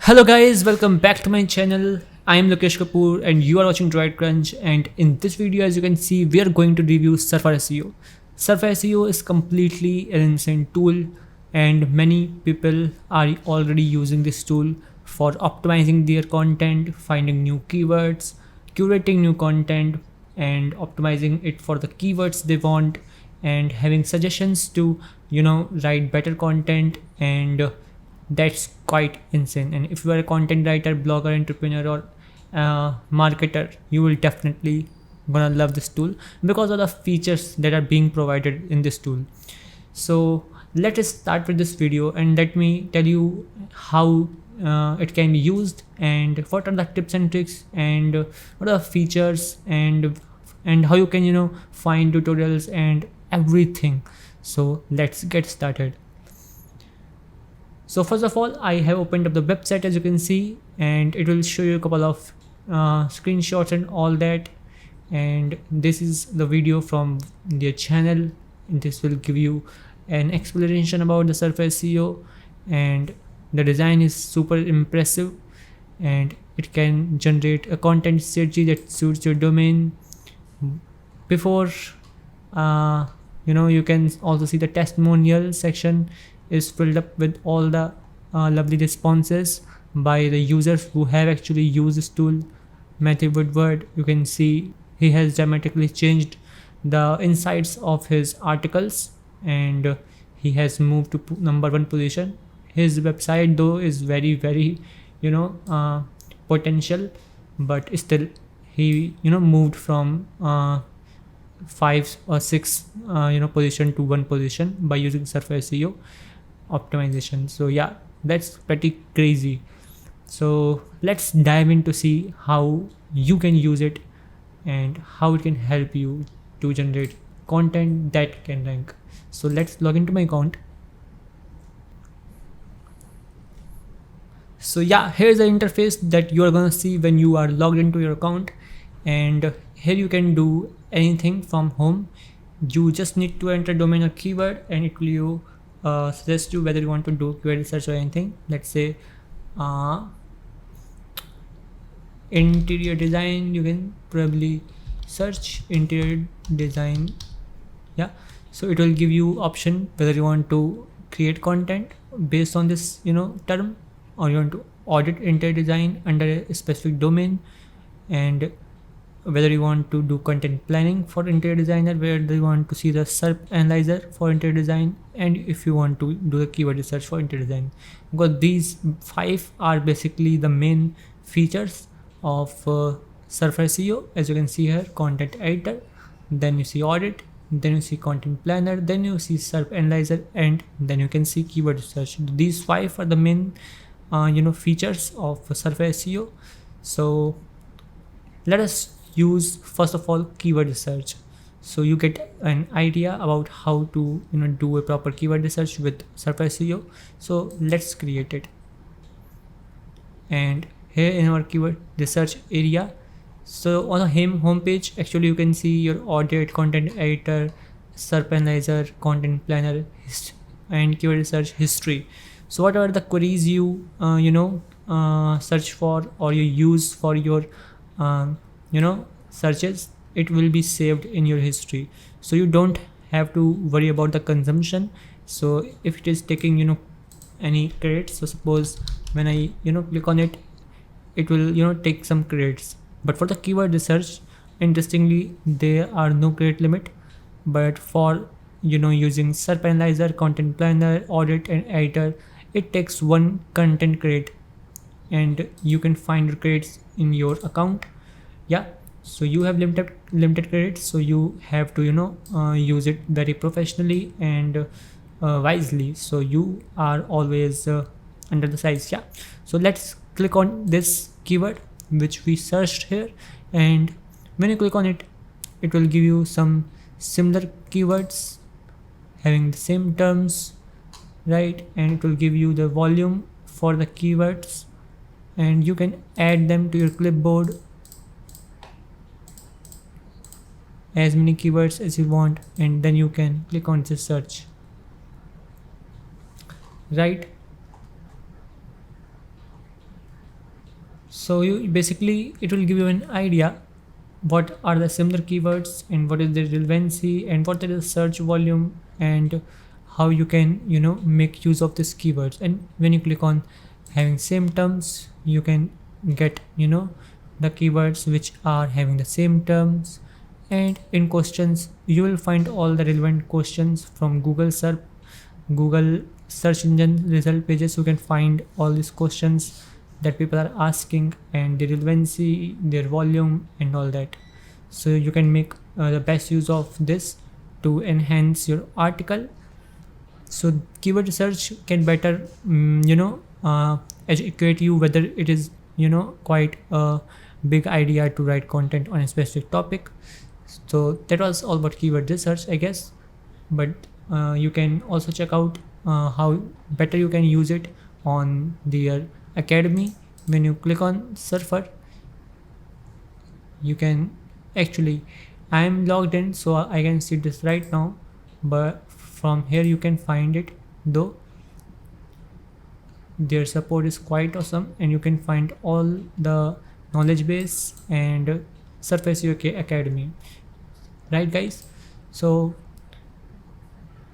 Hello guys, welcome back to my channel. I am Lokesh Kapoor and you are watching Droid Crunch, and in this video as you can see we are going to review Surfer SEO. Surfer SEO is completely an insane tool and many people are already using this tool for optimizing their content, finding new keywords, curating new content and optimizing it for the keywords they want and having suggestions to write better content and that's quite insane. And if you are a content writer, blogger, entrepreneur or marketer, you will definitely gonna love this tool because of the features that are being provided in this tool. So let us start with this video and let me tell you how it can be used and what are the tips and tricks and what are the features and how you can find tutorials and everything. So let's get started. So first of all, I have opened up the website as you can see, and it will show you a couple of screenshots and all that. And this is the video from their channel. And this will give you an explanation about the Surfer SEO, and the design is super impressive, and it can generate a content strategy that suits your domain. Before, you can also see the testimonial section is filled up with all the lovely responses by the users who have actually used this tool. Matthew Woodward, you can see he has dramatically changed the insights of his articles and he has moved to number one position. His website though is very potential, but still he moved from 5 or 6 position to one position by using Surfer SEO optimization. So yeah, that's pretty crazy. So let's dive in to see how you can use it and how it can help you to generate content that can rank. So let's log into my account. So yeah, here's the interface that you are gonna see when you are logged into your account, and here you can do anything from home. You just need to enter domain or keyword and it will suggest you whether you want to do query search or anything. Let's say interior design, you can probably search interior design. Yeah, so it will give you option whether you want to create content based on this term, or you want to audit interior design under a specific domain, and whether you want to do content planning for interior designer, whether you want to see the SERP analyzer for interior design, and if you want to do the keyword research for interior design. Because these 5 are basically the main features of Surfer SEO. As you can see here, content editor, then you see audit, then you see content planner, then you see SERP analyzer, and then you can see keyword research. These 5 are the main features of Surfer SEO. So let us use first of all keyword research, so you get an idea about how to do a proper keyword research with Surfer SEO. So let's create it, and here in our keyword research area, so on the home page actually you can see your audit, content editor, SERP analyzer, content planner, and keyword research history. So what are the queries you search for or you use for your searches, it will be saved in your history, so you don't have to worry about the consumption. So if it is taking any credits, so suppose when I click on it, it will take some credits. But for the keyword research, interestingly, there are no credit limit, but for using SERP analyzer, content planner, audit and editor, it takes 1 content credit and you can find your credits in your account. Yeah, so you have limited credits, so you have to use it very professionally and wisely, so you are always under the size. Yeah, so let's click on this keyword which we searched here, and when you click on it, it will give you some similar keywords having the same terms, right? And it will give you the volume for the keywords, and you can add them to your clipboard, as many keywords as you want, and then you can click on this search, right? So you basically, it will give you an idea what are the similar keywords and what is the relevancy and what is the search volume and how you can make use of these keywords. And when you click on having same terms, you can get the keywords which are having the same terms. And in questions, you will find all the relevant questions from Google search engine result pages. You can find all these questions that people are asking and the relevancy, their volume and all that. So you can make the best use of this to enhance your article. So keyword research can better educate you whether it is quite a big idea to write content on a specific topic. So that was all about keyword research, I guess. But you can also check out how better you can use it on their academy. When you click on Surfer, you can actually, I am logged in so I can see this right now, but from here you can find it, though their support is quite awesome and you can find all the knowledge base and Surface UK Academy, right guys? So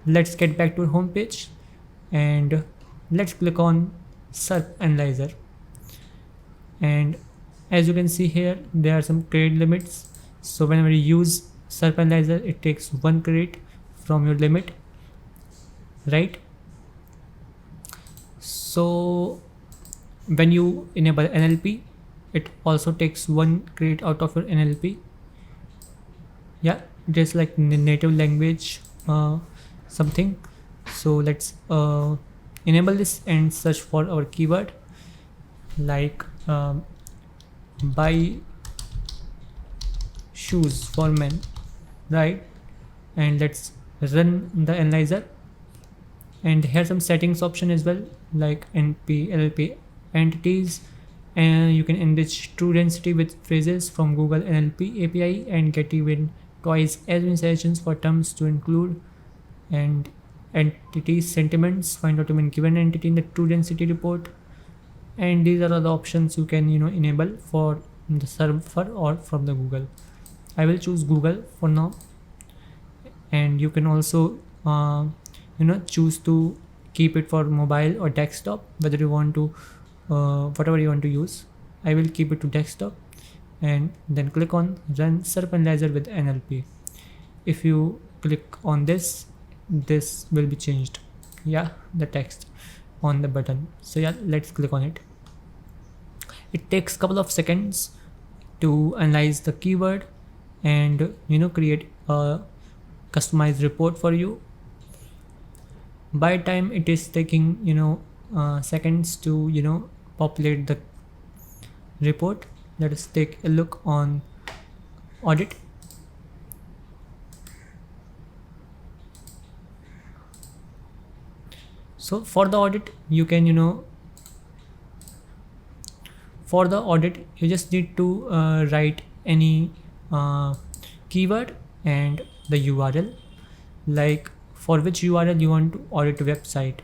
let's get back to home page and let's click on SERP Analyzer. And as you can see here, there are some credit limits. So whenever you use SERP Analyzer, it takes 1 credit from your limit, right? So when you enable NLP, it also takes 1 credit out of your NLP. Yeah, it is like native language something. So let's enable this and search for our keyword like buy shoes for men, right? And let's run the analyzer. And here some settings option as well, like NP, LP entities, and you can enrich true density with phrases from Google NLP API and get even twice as many suggestions for terms to include. And entity sentiments, find out even given entity in the true density report. And these are all the options you can enable for the server or from the Google. I will choose Google for now. And you can also choose to keep it for mobile or desktop, whether you want to whatever you want to use. I will keep it to desktop and then click on run SERP Analyzer with NLP. If you click on this will be changed, yeah, the text on the button. So yeah, let's click on it. It takes a couple of seconds to analyze the keyword and create a customized report for you. By time it is taking seconds to populate the report. Let us take a look on audit. So for the audit, you can for the audit you just need to write any keyword and the URL, like for which URL you want to audit website,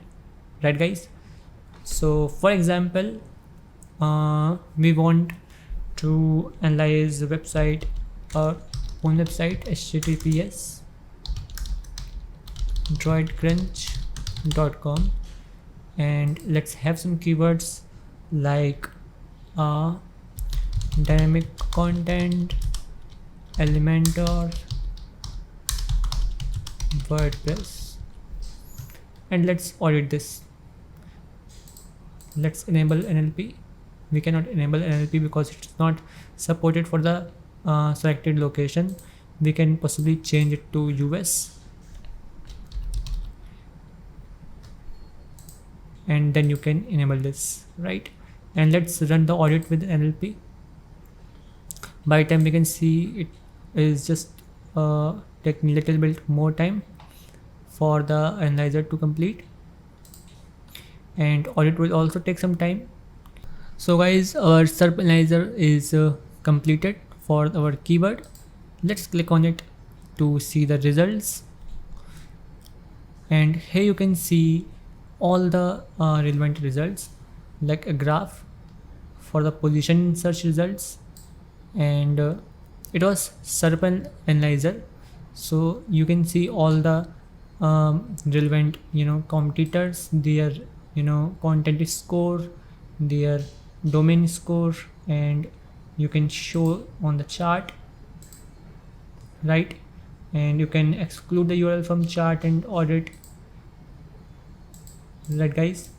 right guys? So for example, we want to analyze the website, our own website, https droidcrunch.com, and let's have some keywords like dynamic content, Elementor, WordPress, and let's audit this. Let's enable NLP. We cannot enable NLP because it's not supported for the selected location. We can possibly change it to US, and then you can enable this, right? And let's run the audit with NLP. By time we can see it is just taking a little bit more time for the analyzer to complete, and audit will also take some time. So guys, our SERP analyzer is completed for our keyword. Let's click on it to see the results, and here you can see all the relevant results like a graph for the position search results, and it was SERP analyzer. So you can see all the relevant competitors, their content score, their domain score, and you can show on the chart, right? And you can exclude the URL from chart and audit, right guys?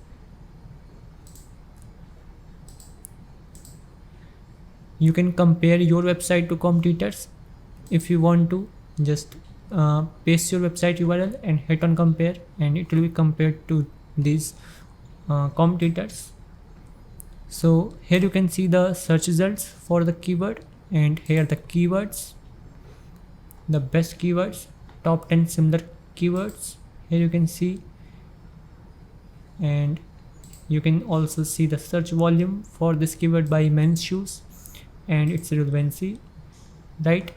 You can compare your website to competitors. If you want to, just paste your website URL and hit on compare, and it will be compared to these competitors. So here you can see the search results for the keyword, and here the keywords, the best keywords, top 10 similar keywords, here you can see. And you can also see the search volume for this keyword by men's shoes and its relevancy, right?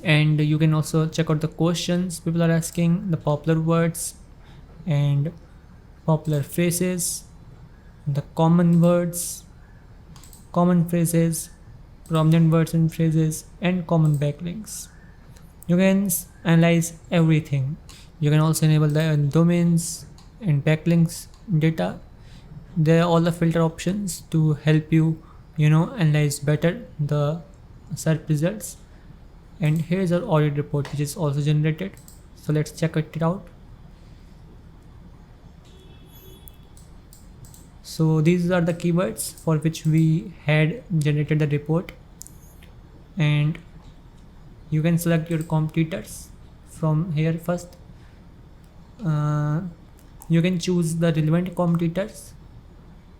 And you can also check out the questions people are asking, the popular words and popular phrases, the common words, common phrases, prominent words and phrases, and common backlinks. You can analyze everything. You can also enable the domains and backlinks data. There are all the filter options to help you analyze better the search results. And here's our audit report, which is also generated. So let's check it out. So these are the keywords for which we had generated the report, and you can select your competitors from here first. You can choose the relevant competitors,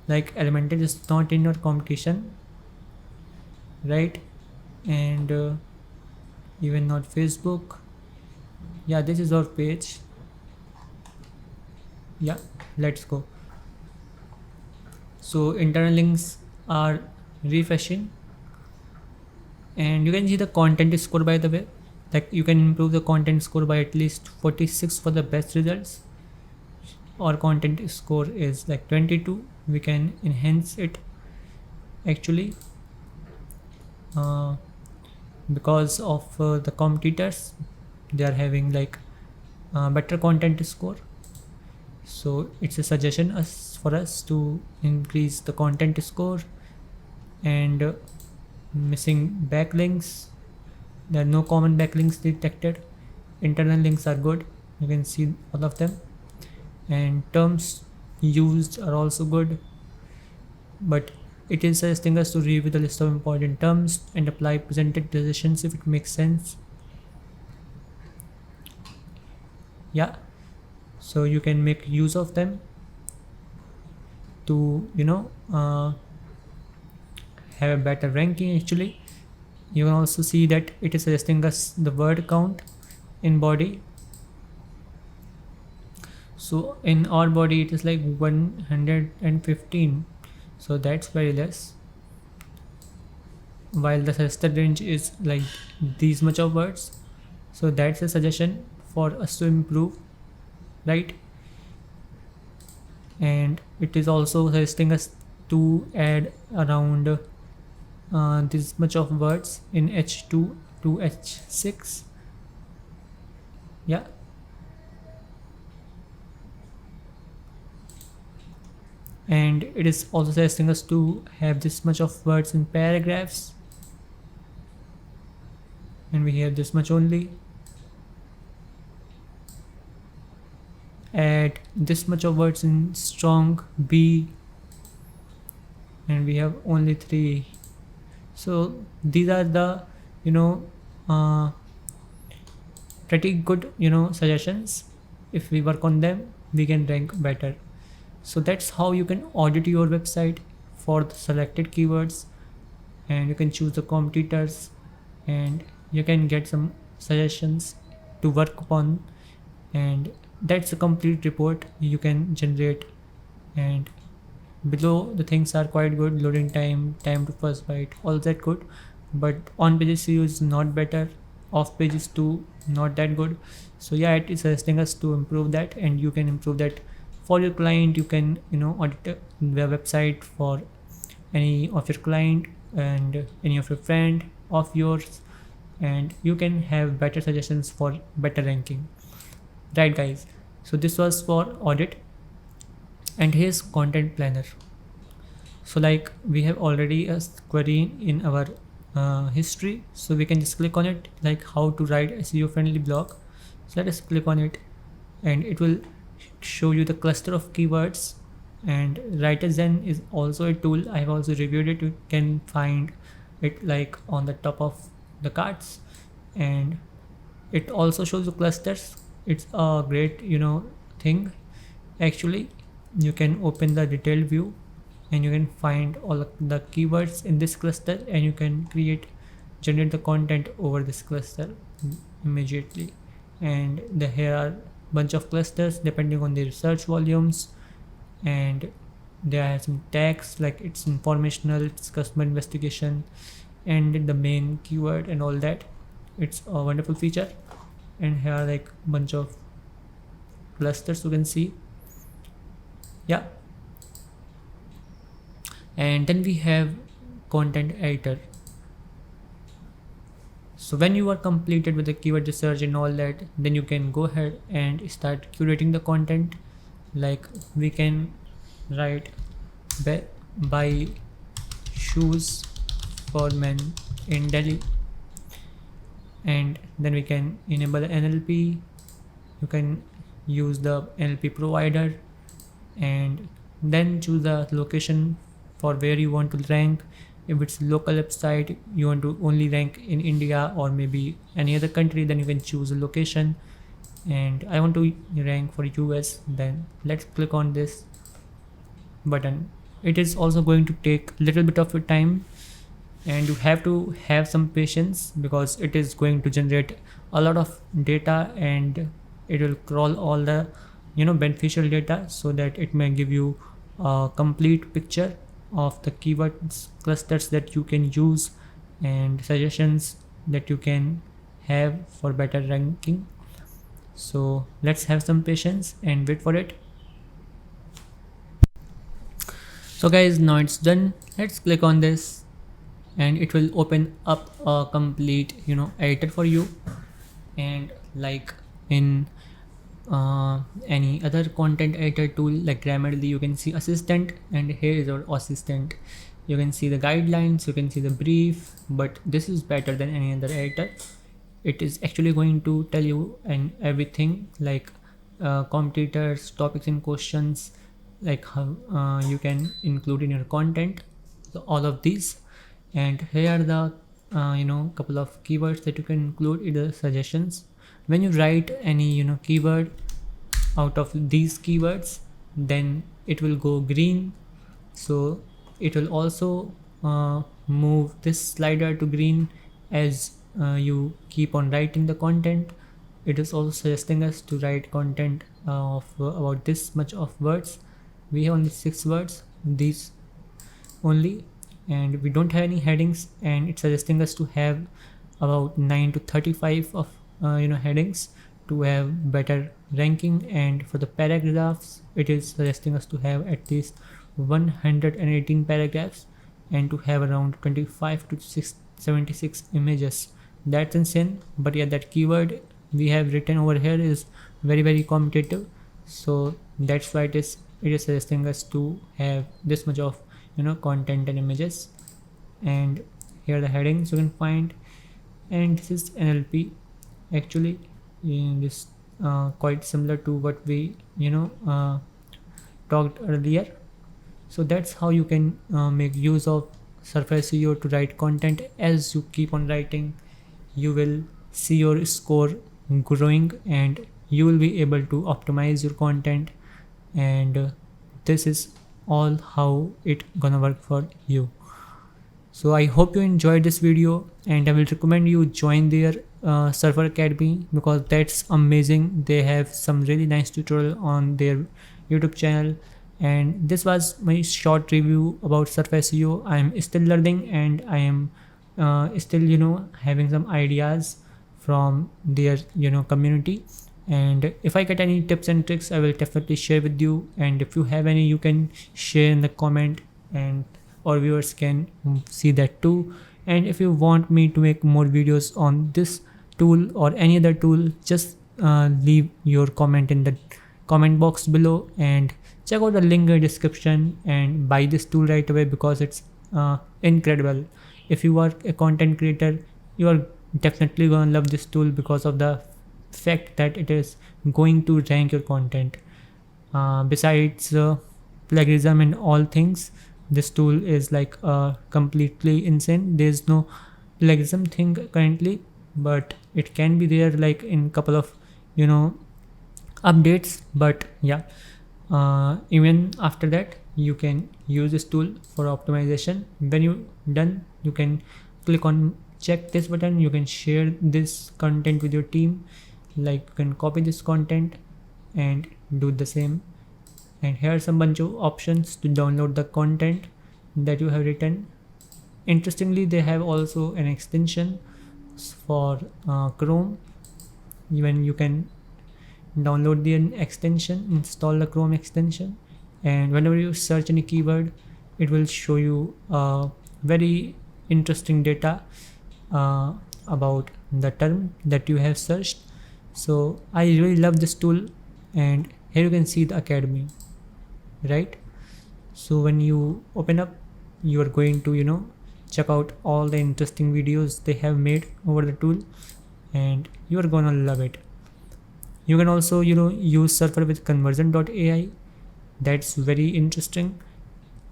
like Elementor is not in your competition, right? And even not Facebook. Yeah, this is our page. Yeah, let's go. So internal links are refreshing, and you can see the content score, by the way. Like you can improve the content score by at least 46 for the best results. Our content score is like 22. We can enhance it actually because of the competitors. They are having like better content score. So it's a suggestion for us to increase the content score. And missing backlinks, there are no common backlinks detected. Internal links are good, you can see all of them, and terms used are also good, but it is suggesting us to review the list of important terms and apply presented decisions if it makes sense. Yeah, so you can make use of them to have a better ranking. Actually, you can also see that it is suggesting us the word count in body. So in our body it is like 115, so that's very less, while the suggested range is like these much of words. So that's a suggestion for us to improve, right? And it is also suggesting us to add around this much of words in H2 to H6. Yeah, and it is also suggesting us to have this much of words in paragraphs, and we have this much only. Add this much of words in strong B, and we have only 3. So these are the pretty good suggestions. If we work on them, we can rank better. So that's how you can audit your website for the selected keywords, and you can choose the competitors, and you can get some suggestions to work upon. And that's a complete report you can generate. And below the things are quite good: loading time, time to first byte, all that good. But on pages view is not better, off pages too not that good. So yeah, it is suggesting us to improve that, and you can improve that for your client. You can audit their website for any of your client and any of your friend of yours, and you can have better suggestions for better ranking, right guys? So this was for audit. And here's content planner. So like we have already a query in our history, so we can just click on it, like how to write SEO friendly blog. So let us click on it, and it will show you the cluster of keywords. And Writerzen is also a tool. I have also reviewed it. You can find it like on the top of the cards, and it also shows the clusters. It's a great thing. Actually, you can open the detailed view, and you can find all of the keywords in this cluster, and you can generate the content over this cluster immediately. And here are bunch of clusters depending on the research volumes, and there are some tags like it's informational, it's customer investigation, and the main keyword and all that. It's a wonderful feature. And here are like bunch of clusters you can see. Yeah. And then we have content editor. So when you are completed with the keyword research and all that, then you can go ahead and start curating the content. Like we can write buy shoes for men in Delhi, and then we can enable the NLP. You can use the NLP provider, and then choose the location for where you want to rank. If it's local website, you want to only rank in India or maybe any other country, then you can choose a location. And I want to rank for US, then let's click on this button. It is also going to take a little bit of your time, and you have to have some patience because it is going to generate a lot of data, and it will crawl all the beneficial data so that it may give you a complete picture of the keywords clusters that you can use and suggestions that you can have for better ranking. So let's have some patience and wait for it. So guys, now it's done. Let's click on this, and it will open up a complete editor for you. And like in any other content editor tool like Grammarly, you can see assistant, and here is our assistant. You can see the guidelines, you can see the brief, but this is better than any other editor. It is actually going to tell you and everything like competitors, topics and questions, like how you can include in your content, so all of these. And here are the couple of keywords that you can include in the suggestions. When you write any keyword out of these keywords, then it will go green. So it will also move this slider to green as you keep on writing the content. It is also suggesting us to write content of about this much of words. We have only 6 words, these only, and we don't have any headings, and it's suggesting us to have about 9 to 35 of headings to have better ranking. And for the paragraphs, it is suggesting us to have at least 118 paragraphs and to have around 25 to 76 images. That's insane. But yeah, that keyword we have written over here is very competitive, so that's why it is suggesting us to have this much of content and images. And here are the headings you can find, and this is NLP. Actually, in this quite similar to what we talked earlier. So that's how you can make use of Surface SEO to write content. As you keep on writing, you will see your score growing, and you will be able to optimize your content. And this is all how it gonna work for you. So I hope you enjoyed this video, and I will recommend you join their Surfer Academy because that's amazing. They have some really nice tutorial on their YouTube channel. And this was my short review about Surface SEO. I am still learning, and I am still having some ideas from their community. And if I get any tips and tricks, I will definitely share with you. And if you have any, you can share in the comment. And our viewers can see that too. And if you want me to make more videos on this tool or any other tool, just leave your comment in the comment box below and check out the link in the description and buy this tool right away, because it's incredible. If you are a content creator, you are definitely gonna love this tool because of the fact that it is going to rank your content. Besides plagiarism and all things, this tool is like completely insane. There's no plagiarism thing currently, but it can be there like in couple of updates. But yeah, even after that you can use this tool for optimization. When you done, you can click on check this button. You can share this content with your team, like you can copy this content and do the same. And here are some bunch of options to download the content that you have written. Interestingly, they have also an extension for Chrome. Even you can download the extension, install the Chrome extension, and whenever you search any keyword, it will show you very interesting data about the term that you have searched. So I really love this tool. And here you can see the academy, right? So when you open up, you are going to check out all the interesting videos they have made over the tool, and you are gonna love it. You can also use Surfer with conversion.ai. That's very interesting.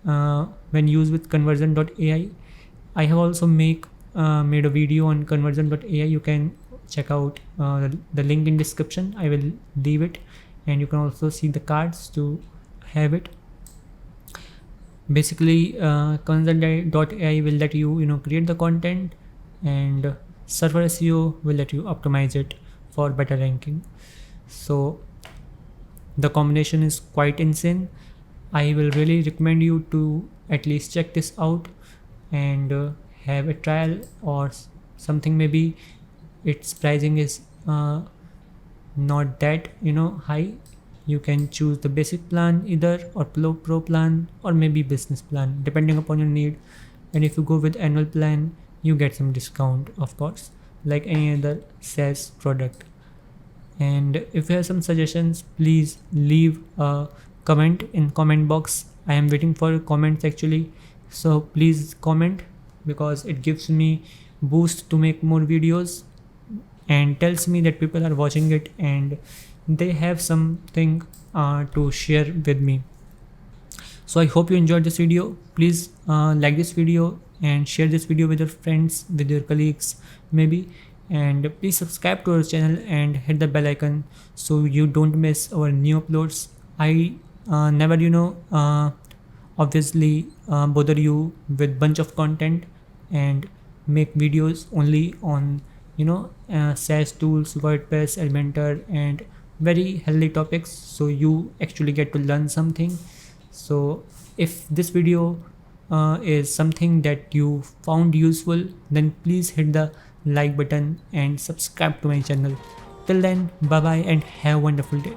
When used with conversion.ai, I have also made a video on conversion.ai. You can check out the link in description. I will leave it, and you can also see the cards to have it. Basically, conversion.ai will let you create the content, and Surfer SEO will let you optimize it for better ranking. So the combination is quite insane. I will really recommend you to at least check this out and have a trial or something. Maybe its pricing is not that high. You can choose the basic plan either, or pro plan, or maybe business plan, depending upon your need. And if you go with annual plan, you get some discount, of course, like any other SaaS product. And if you have some suggestions, please leave a comment in comment box. I am waiting for comments actually, so please comment, because it gives me boost to make more videos and tells me that people are watching it and they have something to share with me. So I hope you enjoyed this video. Please like this video and share this video with your friends, with your colleagues maybe. And please subscribe to our channel and hit the bell icon so you don't miss our new uploads. I never obviously bother you with bunch of content and make videos only on SaaS tools, WordPress, Elementor, and very healthy topics, so you actually get to learn something. So if this video is something that you found useful, then please hit the like button and subscribe to my channel. Till then, bye bye and have a wonderful day.